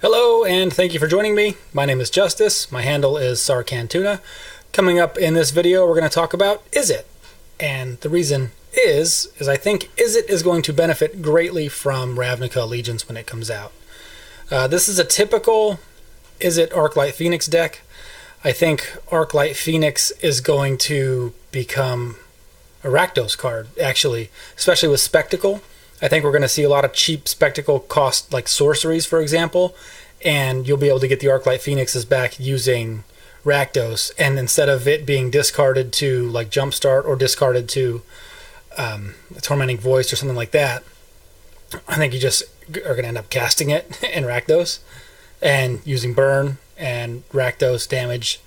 Hello, and thank you for joining me. My name is Justice. My handle is Sarcantuna. Coming up in this video, we're going to talk about Izzet. And the reason is I think Izzet is going to benefit greatly from Ravnica Allegiance when it comes out. This is a typical Izzet Arclight Phoenix deck. I think Arclight Phoenix is going to become a Rakdos card, actually, especially with Spectacle. I think we're going to see a lot of cheap Spectacle cost, like sorceries, for example, and you'll be able to get the Arclight Phoenixes back using Rakdos, and instead of it being discarded to like Jumpstart or discarded to Tormenting Voice or something like that, I think you just are going to end up casting it in Rakdos and using Burn and Rakdos damage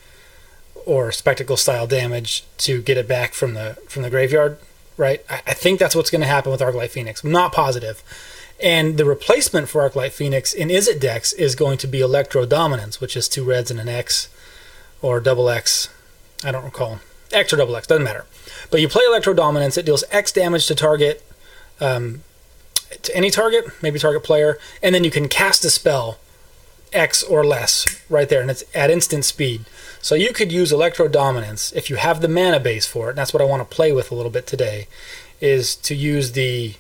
or Spectacle style damage to get it back from the graveyard. Right, I think that's what's going to happen with Arclight Phoenix. I'm not positive. And the replacement for Arclight Phoenix in Izzet decks is going to be Electrodominance, which is 2 reds and an X, or double X. I don't recall. X or double X, doesn't matter. But you play Electrodominance, it deals X damage to target, to any target, maybe target player, and then you can cast a spell X or less right there, and it's at instant speed. So you could use Electrodominance if you have the mana base for it, and that's what I want to play with a little bit today, is to use the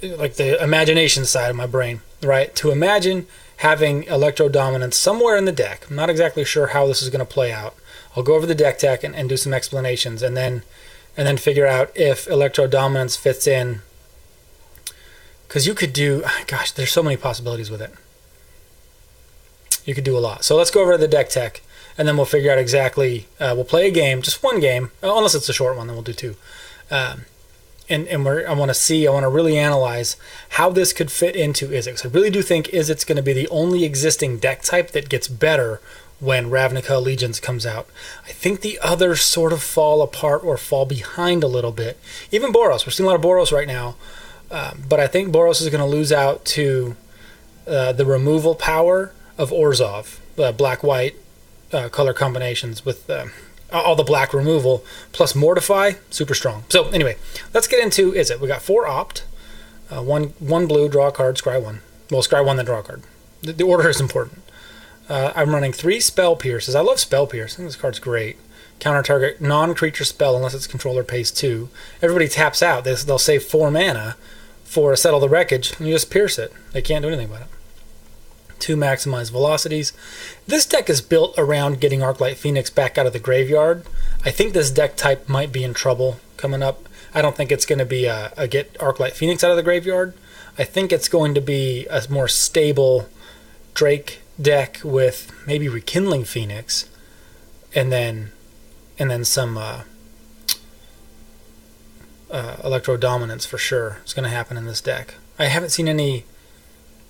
imagination side of my brain, right? To imagine having Electrodominance somewhere in the deck. I'm not exactly sure how this is going to play out. I'll go over the deck tech and do some explanations, and then figure out if Electrodominance fits in. Because you could do, gosh, there's so many possibilities with it. You could do a lot. So let's go over the deck tech, and then we'll figure out exactly, we'll play a game, just one game, unless it's a short one, then we'll do 2. I want to really analyze how this could fit into Izzet. So I really do think Izzet's going to be the only existing deck type that gets better when Ravnica Allegiance comes out. I think the others sort of fall apart or fall behind a little bit. Even Boros, we're seeing a lot of Boros right now, but I think Boros is going to lose out to the removal power of Orzhov, black-white color combinations with all the black removal, plus Mortify, super strong. So anyway, let's get into Izzet. We got 4 opt, one blue, draw a card, scry 1. Well, scry 1, then draw a card. The order is important. I'm running 3 Spell Pierces. I love Spell Pierce. I think this card's great. Counter target non-creature spell unless its controller pays 2. Everybody taps out. They'll save 4 mana for Settle the Wreckage, and you just pierce it. They can't do anything about it. 2 maximize velocities. This deck is built around getting Arclight Phoenix back out of the graveyard. I think this deck type might be in trouble coming up. I don't think it's going to be a get Arclight Phoenix out of the graveyard. I think it's going to be a more stable Drake deck with maybe Rekindling Phoenix, and then some Electrodominance for sure. It's going to happen in this deck. I haven't seen any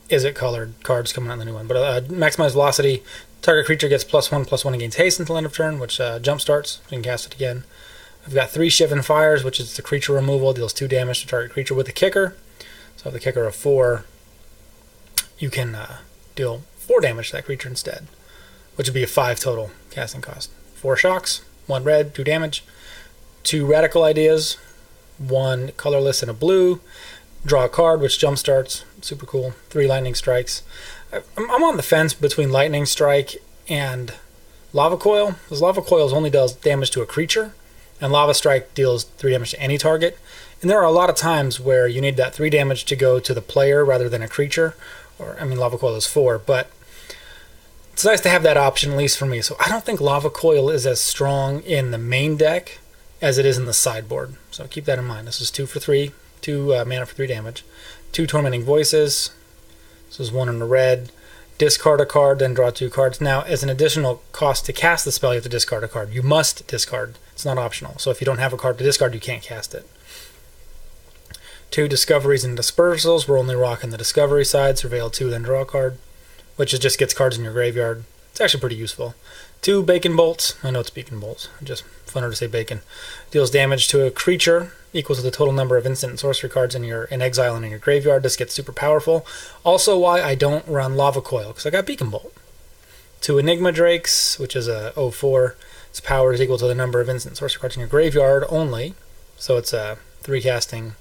Izzet colored cards coming out in the new one, but maximize velocity. Target creature gets +1/+1 against haste until end of turn, which jump starts. So you can cast it again. I've got 3 Shivan Fires, which is the creature removal, deals 2 damage to target creature with a kicker. So with a kicker of 4, you can deal 4 damage to that creature instead, which would be a 5 total casting cost. 4 shocks, 1 red, 2 damage. 2 radical ideas, 1 colorless and a blue. Draw a card, which jump starts. Super cool. 3 lightning strikes. I'm on the fence between lightning strike and lava coil, because lava coils only does damage to a creature, and lava strike deals 3 damage to any target. And there are a lot of times where you need that 3 damage to go to the player rather than a creature. Or, I mean, lava coil is 4, but it's nice to have that option, at least for me. So I don't think lava coil is as strong in the main deck as it is in the sideboard. So keep that in mind. This is 2 for 3. 2 mana for 3 damage. 2 Tormenting Voices. This is 1 in the red. Discard a card, then draw 2 cards. Now, as an additional cost to cast the spell, you have to discard a card. You must discard. It's not optional. So if you don't have a card to discard, you can't cast it. 2 Discoveries and Dispersals. We're only rocking the Discovery side. Surveil 2, then draw a card, which just gets cards in your graveyard. It's actually pretty useful. 2 Bacon Bolts. I know it's Beacon Bolts. Just funner to say bacon. Deals damage to a creature equal to the total number of instant and sorcery cards in exile and in your graveyard. This gets super powerful. Also why I don't run Lava Coil, because I got Beacon Bolt. 2 Enigma Drakes, which is a 0/4. Its power is equal to the number of instant sorcery cards in your graveyard only. So it's a 3 casting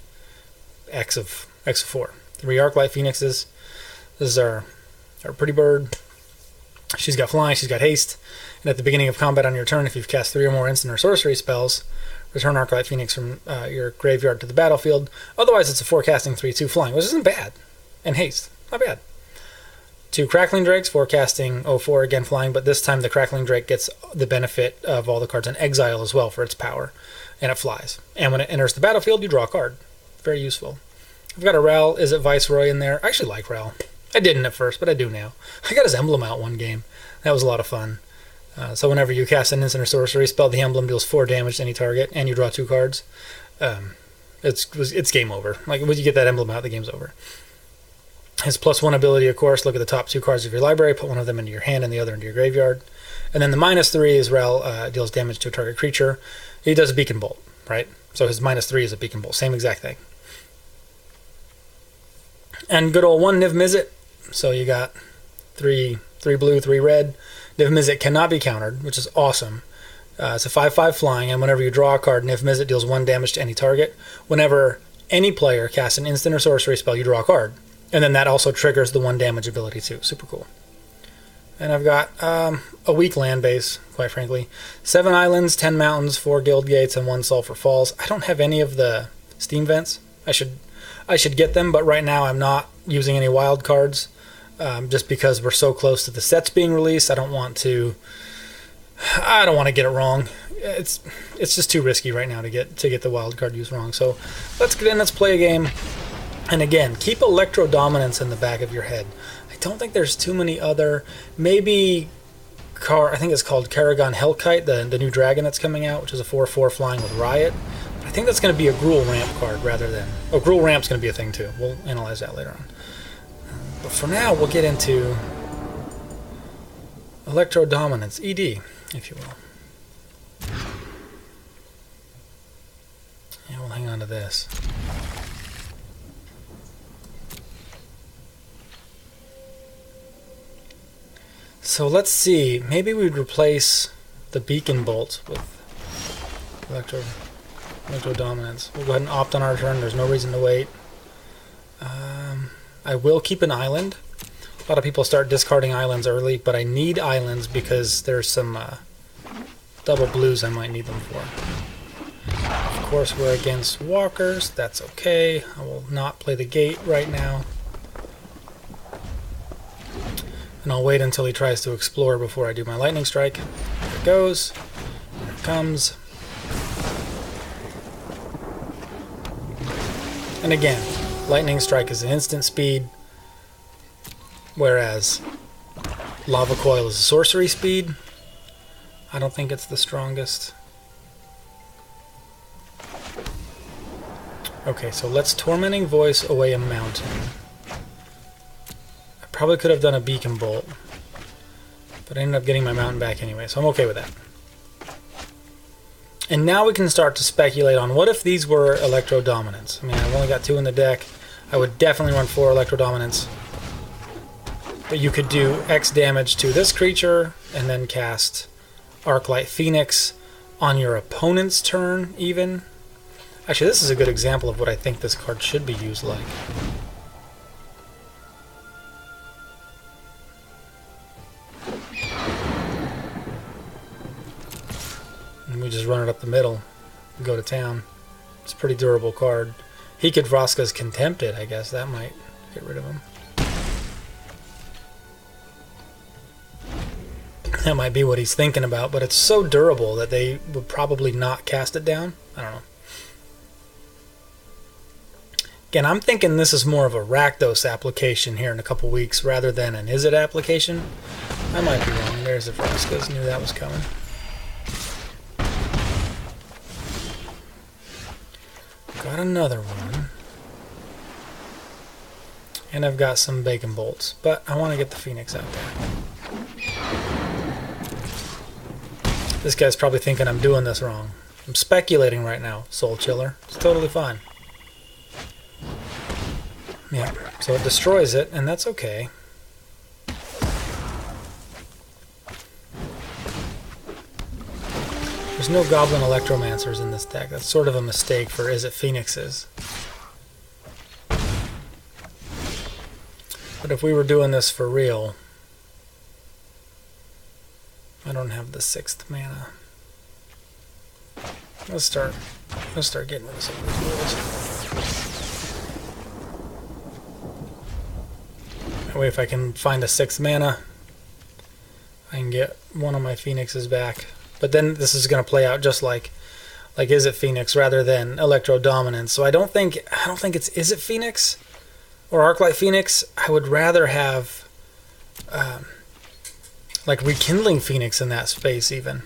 X of 4. 3 Arclight Phoenixes. This is our or Pretty Bird. She's got flying, she's got haste, and at the beginning of combat on your turn, if you've cast 3 or more instant or sorcery spells, return Arclight Phoenix from your graveyard to the battlefield. Otherwise, it's a 4-casting 3/2 flying, which isn't bad. And haste, not bad. 2 Crackling Drakes, 4-casting 0/4, again flying, but this time the Crackling Drake gets the benefit of all the cards in exile as well for its power, and it flies. And when it enters the battlefield, you draw a card. Very useful. I've got a Rel, Izzet Viceroy in there. I actually like Rel. I didn't at first, but I do now. I got his emblem out one game. That was a lot of fun. So whenever you cast an instant or sorcery spell, the emblem deals 4 damage to any target, and you draw 2 cards. It's game over. Like, when you get that emblem out, the game's over. His +1 ability, of course, look at the top 2 cards of your library, put one of them into your hand and the other into your graveyard. And then the -3 is Rel deals damage to a target creature. He does a Beacon Bolt, right? So his -3 is a Beacon Bolt, same exact thing. And good old 1 Niv Mizzet. So you got 3 blue, 3 red. Niv Mizzet cannot be countered, which is awesome. It's a 5/5 flying, and whenever you draw a card, Niv Mizzet deals 1 damage to any target. Whenever any player casts an instant or sorcery spell, you draw a card. And then that also triggers the 1 damage ability too. Super cool. And I've got a weak land base, quite frankly. 7 islands, 10 mountains, 4 guild gates, and 1 sulfur falls. I don't have any of the steam vents. I should get them, but right now I'm not using any wild cards. Just because we're so close to the sets being released, I don't want to get it wrong. It's just too risky right now to get the wild card use wrong. So let's get in, let's play a game. And again, keep Electrodominance in the back of your head. I don't think there's too many other, maybe I think it's called Karagon Hellkite, the new dragon that's coming out, which is a 4/4 flying with Riot. But I think that's going to be a Gruul ramp card rather than, Gruul ramp's going to be a thing too. We'll analyze that later on. But for now, we'll get into Electrodominance, ED, if you will. Yeah, we'll hang on to this. So let's see, maybe we'd replace the Beacon Bolt with Electrodominance. We'll go ahead and opt on our turn, there's no reason to wait. I will keep an island. A lot of people start discarding islands early, but I need islands because there's some double blues I might need them for. Of course, we're against walkers. That's okay. I will not play the gate right now. And I'll wait until he tries to explore before I do my lightning strike. There it goes. There it comes. And again, lightning strike is an instant speed, whereas lava coil is a sorcery speed. I don't think it's the strongest. Okay, so let's Tormenting Voice away a mountain. I probably could have done a Beacon Bolt, but I ended up getting my mountain back anyway, so I'm okay with that. And now we can start to speculate on what if these were Electrodominance. I mean, I've only got 2 in the deck. I would definitely run 4 Electrodominance. But you could do X damage to this creature, and then cast Arclight Phoenix on your opponent's turn, even. Actually, this is a good example of what I think this card should be used like. And we just run it up the middle and go to town. It's a pretty durable card. He could Vraska's Contempt it, I guess. That might get rid of him. That might be what he's thinking about, but it's so durable that they would probably not cast it down. I don't know. Again, I'm thinking this is more of a Rakdos application here in a couple weeks rather than an Izzet application. I might be wrong. There's the Vraska's. Knew that was coming. Got another one. And I've got some Bacon Bolts, but I want to get the Phoenix out there. This guy's probably thinking I'm doing this wrong. I'm speculating right now, Soul Chiller. It's totally fine. Yeah, so it destroys it, and that's okay. There's no Goblin Electromancers in this deck. That's sort of a mistake for Izzet Phoenixes. But if we were doing this for real, I don't have the 6th mana. Let's start getting rid of some of these rules. That way, if I can find a 6th mana, I can get one of my Phoenixes back. But then this is going to play out just like Izzet Phoenix rather than Electrodominance. So I don't think it's Izzet Phoenix or Arclight Phoenix. I would rather have like Rekindling Phoenix in that space even.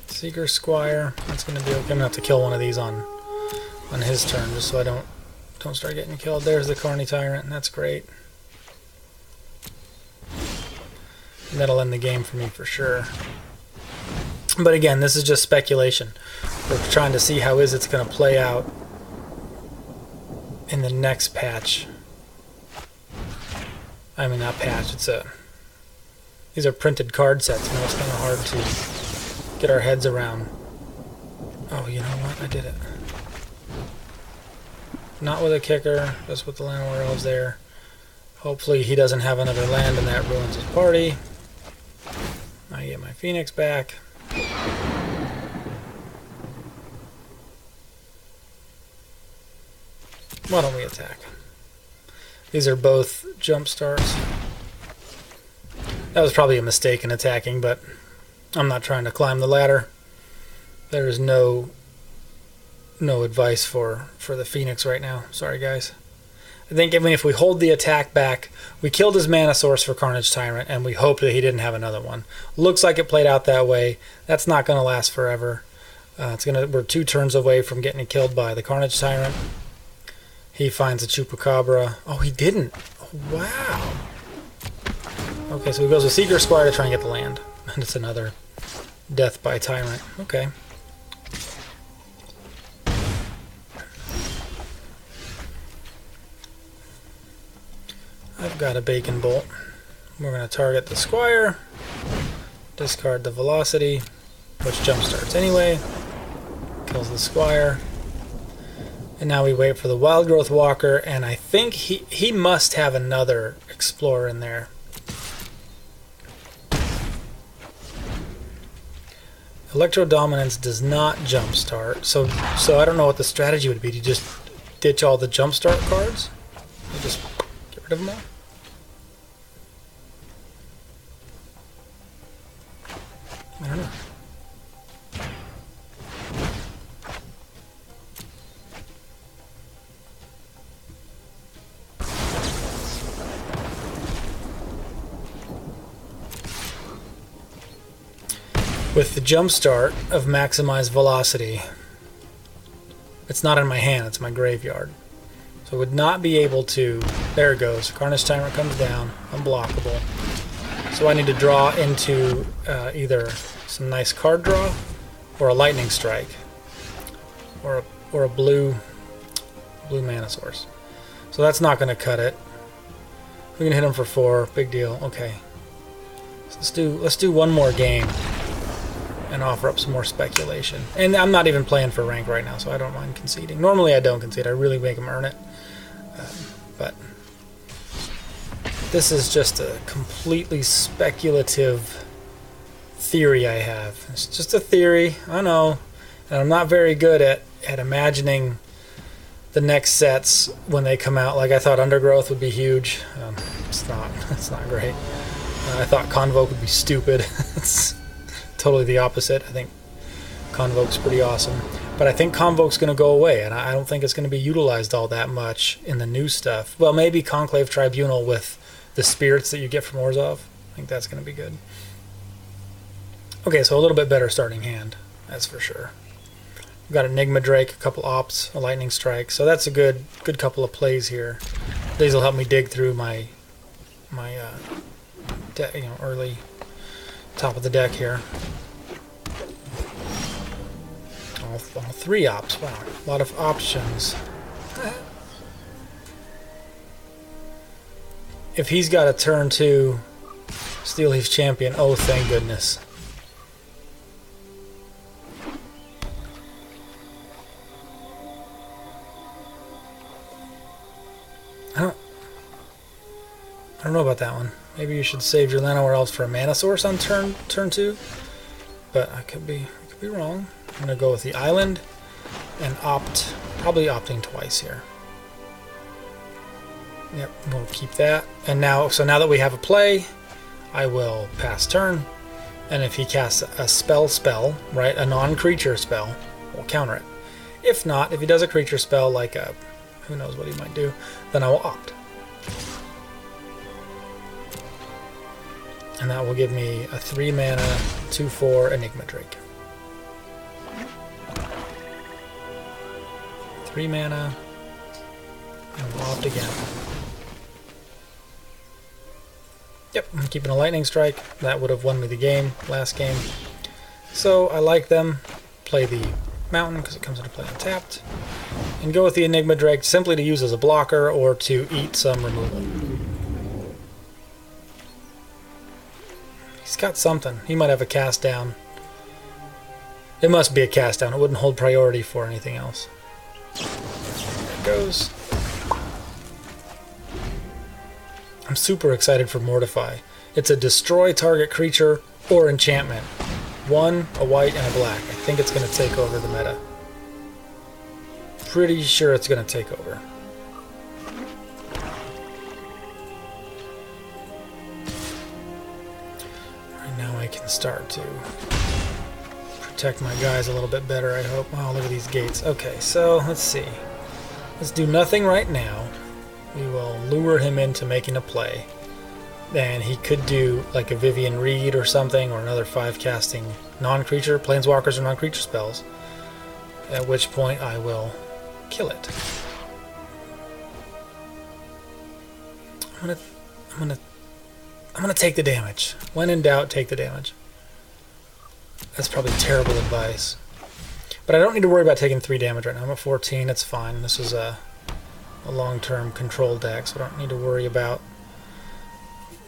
Seeker Squire. That's going to be okay. I'm going to have to kill one of these on his turn just so I don't start getting killed. There's the Carny Tyrant. That's great. And that'll end the game for me for sure. But again, this is just speculation. We're trying to see how Izzet's going to play out in the next patch. I mean, not patch. These are printed card sets. You know, it's kind of hard to get our heads around. Oh, you know what? I did it. Not with a kicker, just with the Llanowar Elves there. Hopefully he doesn't have another land and that ruins his party. I get my Phoenix back. Why don't we attack? These are both jump starts. That was probably a mistake in attacking, but I'm not trying to climb the ladder. There is no advice for the Phoenix right now. Sorry, guys. I think even if we hold the attack back, we killed his mana source for Carnage Tyrant, and we hoped that he didn't have another one. Looks like it played out that way. That's not going to last forever. We're 2 turns away from getting killed by the Carnage Tyrant. He finds a Chupacabra. Oh, he didn't. Oh, wow. Okay, so he goes with Seeker Squire to try and get the land. And it's another death by Tyrant. Okay. I've got a Bacon Bolt. We're going to target the Squire, discard the Velocity, which jumpstarts anyway, kills the Squire, and now we wait for the Wild Growth Walker, and I think he must have another Explorer in there. Electrodominance does not jumpstart, so I don't know what the strategy would be. Do you just ditch all the jumpstart cards? You just get rid of them all? I don't know. With the jumpstart of Maximize Velocity, it's not in my hand, it's my graveyard. So I would not be able to... There it goes. Carnage Tyrant comes down, unblockable. So I need to draw into either some nice card draw or a Lightning Strike or a blue mana source. So that's not going to cut it. We can hit him for 4. Big deal. Okay. So let's do one more game and offer up some more speculation. And I'm not even playing for rank right now, so I don't mind conceding. Normally I don't concede. I really make him earn it. But this is just a completely speculative theory I have. It's just a theory, I know. And I'm not very good at imagining the next sets when they come out. Like I thought Undergrowth would be huge. It's not. It's not great. I thought Convoke would be stupid. It's totally the opposite. I think Convoke's pretty awesome. But I think Convoke's going to go away, and I don't think it's going to be utilized all that much in the new stuff. Well, maybe Conclave Tribunal with the spirits that you get from Orzhov. I think that's going to be good. Okay, so a little bit better starting hand, that's for sure. We've got Enigma Drake, a couple ops, a Lightning Strike, so that's a good couple of plays here. These will help me dig through my early top of the deck here. All 3 ops. Wow, a lot of options. If he's got a turn 2 Steelleaf Champion, oh thank goodness. I don't know about that one. Maybe you should save your Llanowar Elves for a mana source on turn 2. But I could be wrong. I'm gonna go with the island and probably opting twice here. Yep, we'll keep that. And now that we have a play, I will pass turn. And if he casts a spell, right, a non-creature spell, we'll counter it. If not, if he does a creature spell like a, who knows what he might do, then I will opt. And that will give me a 3 mana, 2/4 Enigma Drake. 3 mana, and we'll opt again. Yep, I'm keeping a Lightning Strike. That would have won me the game, last game. So I like them. Play the Mountain because it comes into play untapped. And go with the Enigma Drake simply to use as a blocker or to eat some removal. He's got something. He might have a cast down. It must be a cast down. It wouldn't hold priority for anything else. There it goes. I'm super excited for Mortify. It's a destroy target creature or enchantment. 1, a white, and a black. I think it's going to take over the meta. Pretty sure it's going to take over. Right now I can start to protect my guys a little bit better, I hope. Oh, look at these gates. Okay, so let's see. Let's do nothing right now. We will lure him into making a play. And he could do like a Vivian Reed or something, or another 5-casting non-creature, planeswalkers or non-creature spells. At which point I will kill it. I'm gonna take the damage. When in doubt, take the damage. That's probably terrible advice. But I don't need to worry about taking 3 damage right now. I'm at 14, it's fine. This is a long-term control deck, so I don't need to worry about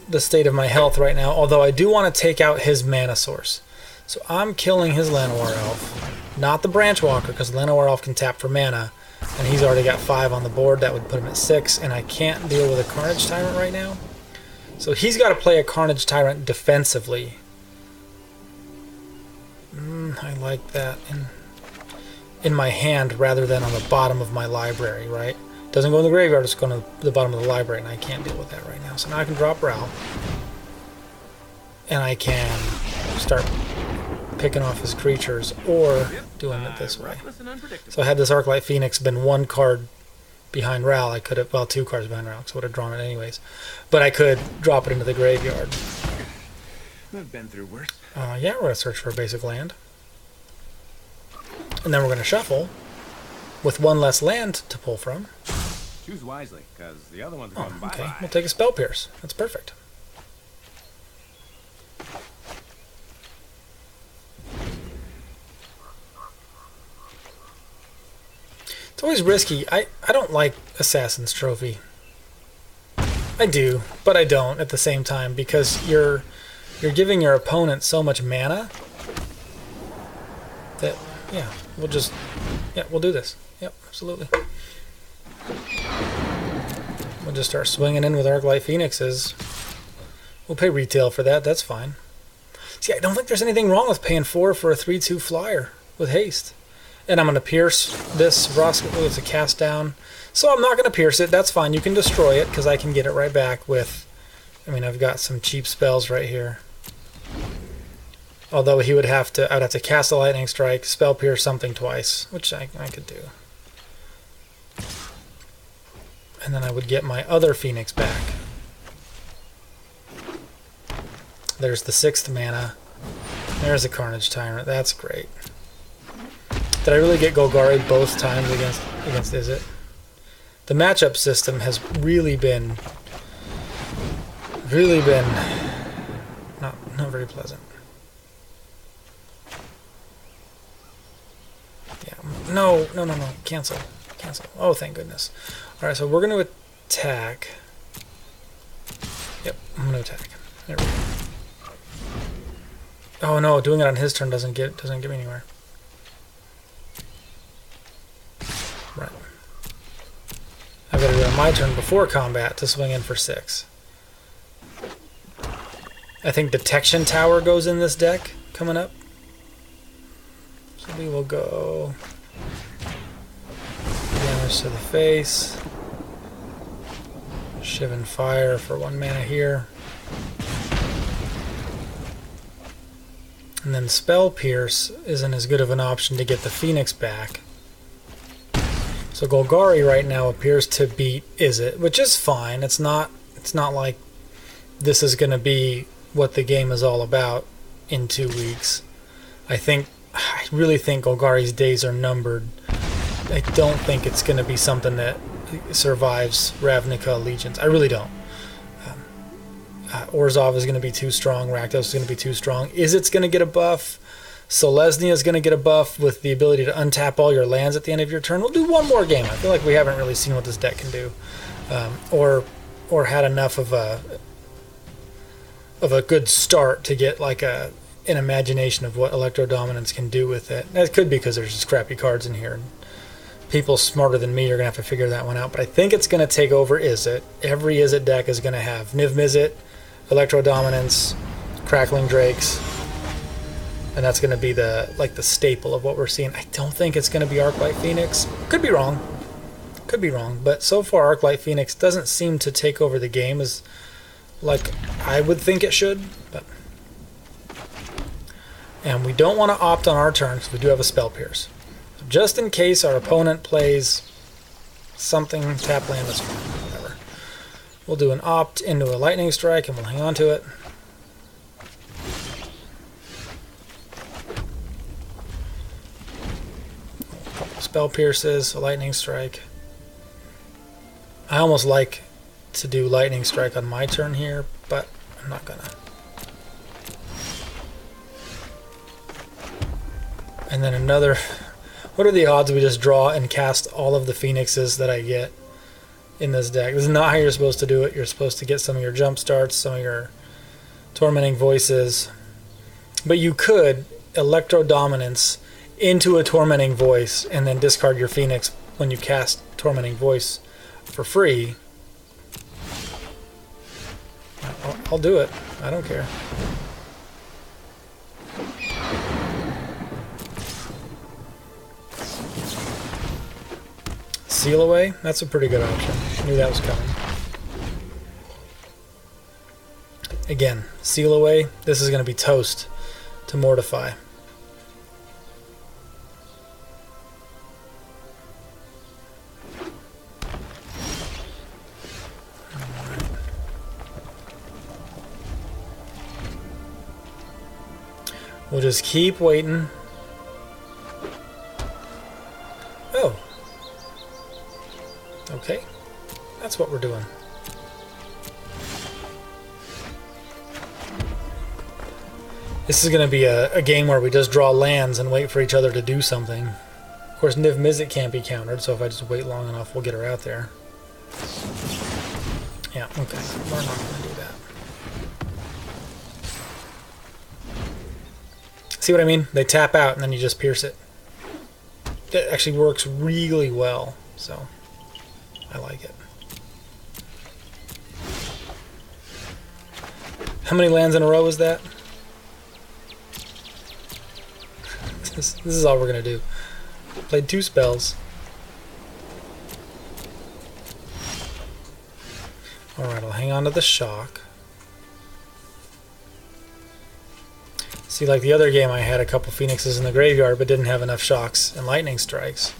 the state of my health right now, although I do want to take out his mana source. So I'm killing his Llanowar Elf, not the Branchwalker, because Llanowar Elf can tap for mana, and he's already got 5 on the board. That would put him at 6, and I can't deal with a Carnage Tyrant right now. So he's got to play a Carnage Tyrant defensively. I like that in my hand rather than on the bottom of my library, right? Doesn't go in the graveyard, it's going to the bottom of the library, and I can't deal with that right now. So now I can drop Ral, and I can start picking off his creatures, or doing it this way. So had this Arclight Phoenix been 1 card behind Ral, I could have, well, 2 cards behind Ral, because I would have drawn it anyways. But I could drop it into the graveyard. I've been through worse. Yeah, we're going to search for a basic land. And then we're going to shuffle, with 1 less land to pull from. Choose wisely, because the other one's going bye-bye. Okay, we'll take a Spell Pierce. That's perfect. It's always risky. I don't like Assassin's Trophy. I do, but I don't at the same time, because you're giving your opponent so much mana that, yeah, we'll do this. Yep, absolutely. We'll just start swinging in with Arclight Phoenixes. We'll pay retail for that, that's fine. See, I don't think there's anything wrong with paying 4 for a 3/2 flyer with haste. And I'm going to pierce this Vrosk. Oh, it's a cast down. So I'm not going to pierce it, that's fine. You can destroy it, because I can get it right back with... I mean, I've got some cheap spells right here. Although I would have to cast a Lightning Strike, Spell Pierce something twice, which I could do. And then I would get my other Phoenix back. There's the 6th mana. There's a Carnage Tyrant. That's great. Did I really get Golgari both times against Izzet? The matchup system has really been not very pleasant. Yeah. No. Cancel. Oh, thank goodness. Alright, so we're going to attack. Yep, I'm going to attack. There we go. Oh no, doing it on his turn doesn't get me anywhere. Right. I've got to do it on my turn before combat to swing in for 6. I think Detection Tower goes in this deck coming up. So we will go damage to the face. Shivan Fire for 1 mana here. And then Spell Pierce isn't as good of an option to get the Phoenix back. So Golgari right now appears to beat Izzet, which is fine. It's not like this is going to be what the game is all about in 2 weeks. I really think Golgari's days are numbered. I don't think it's going to be something that survives Ravnica Allegiance. I really don't. Orzhov is going to be too strong. Rakdos is going to be too strong. Izzet's going to get a buff. Selesnya is going to get a buff with the ability to untap all your lands at the end of your turn. We'll do one more game. I feel like we haven't really seen what this deck can do, or had enough of a good start to get like an imagination of what Electrodominance can do with it. That could be because there's just crappy cards in here. People smarter than me are going to have to figure that one out. But I think it's going to take over Izzet. Every Izzet deck is going to have Niv Mizzet, Electrodominance, Crackling Drakes, and that's going to be the staple of what we're seeing. I don't think it's going to be Arclight Phoenix. Could be wrong. But so far Arclight Phoenix doesn't seem to take over the game as like I would think it should. And we don't want to opt on our turn because we do have a Spell Pierce. So just in case our opponent plays something, tap land this one, whatever. We'll do an opt into a Lightning Strike and we'll hang on to it. A couple Spell Pierces, a Lightning Strike. I almost like to do Lightning Strike on my turn here, but I'm not gonna. And then another. What are the odds we just draw and cast all of the Phoenixes that I get in this deck? This is not how you're supposed to do it. You're supposed to get some of your jump starts, some of your Tormenting Voices. But you could Electrodominance into a Tormenting Voice and then discard your Phoenix when you cast Tormenting Voice for free. I'll do it. I don't care. Seal Away? That's a pretty good option. Knew that was coming. Again, Seal Away. This is going to be toast to Mortify. We'll just keep waiting. Oh. Okay. That's what we're doing. This is going to be a game where we just draw lands and wait for each other to do something. Of course, Niv Mizzet can't be countered, so if I just wait long enough, we'll get her out there. Yeah, okay. We're not going to do that. See what I mean? They tap out and then you just pierce it. It actually works really well, so I like it. How many lands in a row is that? This is all we're going to do. Played 2 spells. Alright, I'll hang on to the shock. See, like the other game, I had a couple Phoenixes in the graveyard, but didn't have enough shocks and lightning strikes.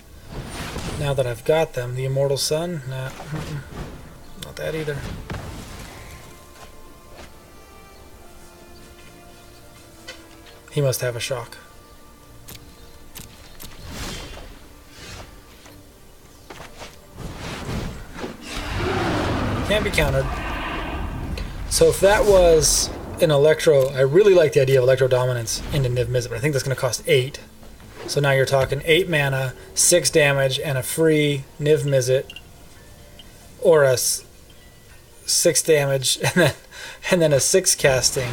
Now that I've got them, the Immortal Sun? Nah, not that either. He must have a shock. Can't be countered. So if that was an Electro, I really like the idea of Electrodominance into Niv Mizzet, but I think that's going to cost 8. So now you're talking 8 mana, 6 damage, and a free Niv Mizzet, or a 6 damage, and then a 6 casting.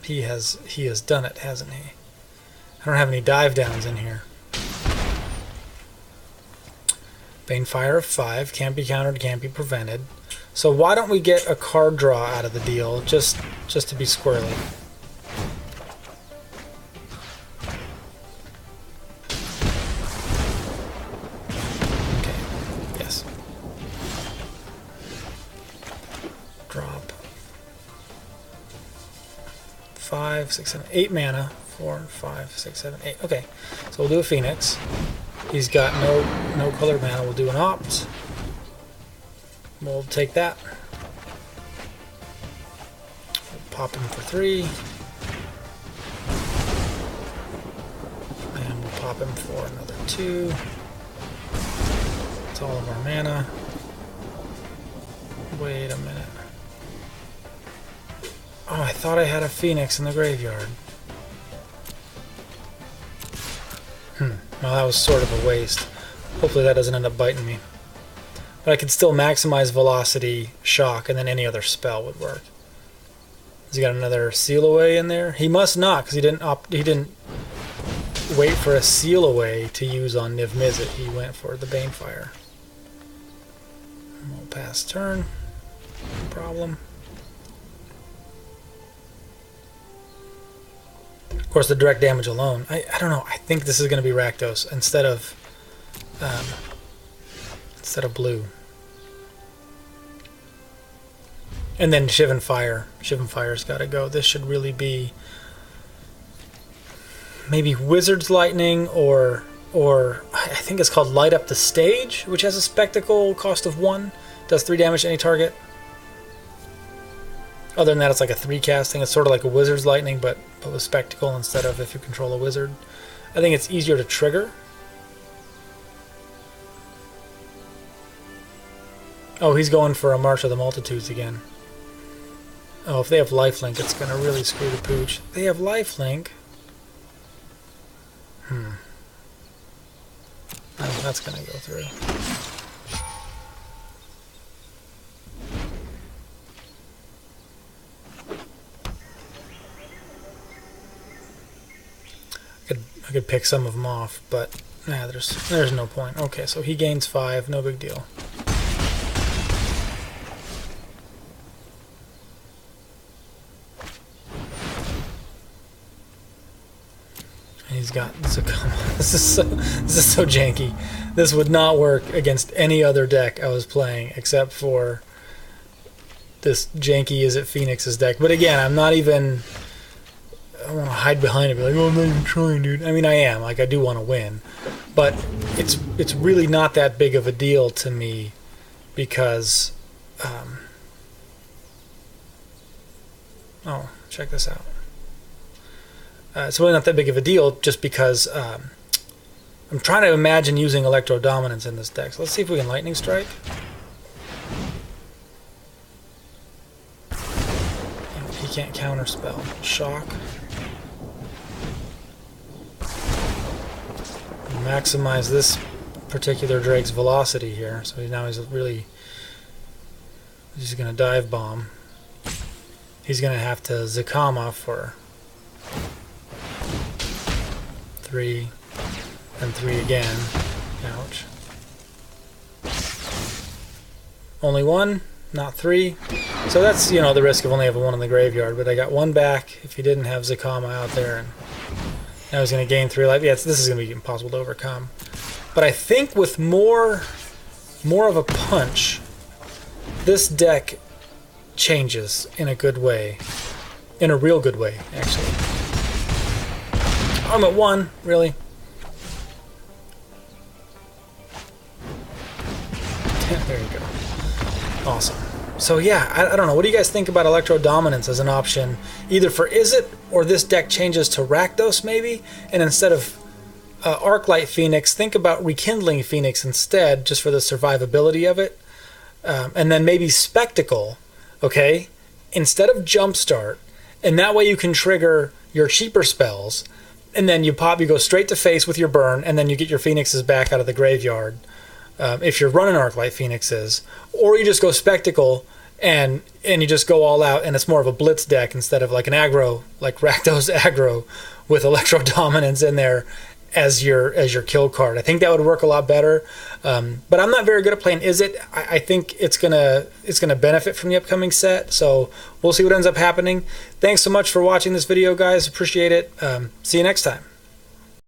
He has done it, hasn't he? I don't have any dive downs in here. Banefire of 5, can't be countered, can't be prevented. So why don't we get a card draw out of the deal, just to be squirrely? Okay, yes. Drop. 5, 6, 7, 8 mana. 4, 5, 6, 7, 8. Okay, so we'll do a Phoenix. He's got no colored mana. We'll do an Opt. We'll take that. We'll pop him for 3. And we'll pop him for another 2. That's all of our mana. Wait a minute. Oh, I thought I had a Phoenix in the graveyard. Well, that was sort of a waste. Hopefully that doesn't end up biting me. But I could still maximize velocity, shock, and then any other spell would work. Has he got another seal away in there? He must not, because he didn't wait for a seal away to use on Niv-Mizzet. He went for the Banefire. We'll pass turn. No problem. Of course, the direct damage alone. I don't know. I think this is going to be Rakdos instead of blue. And then Shivan Fire. Shivan Fire's got to go. This should really be maybe Wizard's Lightning or I think it's called Light Up the Stage, which has a spectacle cost of 1. Does 3 damage to any target. Other than that, it's like a 3 casting. It's sort of like a Wizard's Lightning, but with Spectacle instead of if you control a wizard. I think it's easier to trigger. Oh, he's going for a March of the Multitudes again. Oh, if they have lifelink, it's going to really screw the pooch. They have lifelink. Oh, that's going to go through. I could pick some of them off, but nah, there's no point. Okay, so he gains 5, no big deal. And he's got Zakama. This is so janky. This would not work against any other deck I was playing except for this janky Izzet Phoenix's deck. But again, I'm not even. I don't want to hide behind it, be like, oh, I'm not even trying, dude. I mean, I am. Like, I do want to win. But it's really not that big of a deal to me because... oh, check this out. It's really not that big of a deal just because I'm trying to imagine using Electrodominance in this deck. So let's see if we can Lightning Strike. He can't counterspell. Shock. Maximize this particular Drake's velocity here. So now he's going to dive bomb. He's going to have to Zakama for 3 and 3 again. Ouch. Only 1, not 3. So that's, you know, the risk of only having 1 in the graveyard. But I got 1 back if he didn't have Zakama out there. And now he's going to gain 3 life. Yeah, this is going to be impossible to overcome. But I think with more of a punch, this deck changes in a good way. In a real good way, actually. I'm at 1, really. There you go. Awesome. So yeah, I don't know. What do you guys think about Electrodominance as an option, either for Izzet or this deck changes to Rakdos maybe, and instead of Arclight Phoenix, think about Rekindling Phoenix instead, just for the survivability of it, and then maybe Spectacle, okay, instead of Jumpstart, and that way you can trigger your cheaper spells, and then you go straight to face with your burn, and then you get your Phoenixes back out of the graveyard. If you're running Arclight Phoenixes, or you just go Spectacle and you just go all out, and it's more of a blitz deck instead of like an aggro, like Rakdos aggro with Electrodominance in there, as your kill card. I think that would work a lot better. But I'm not very good at playing Izzet. I think it's gonna benefit from the upcoming set. So we'll see what ends up happening. Thanks so much for watching this video, guys. Appreciate it. See you next time.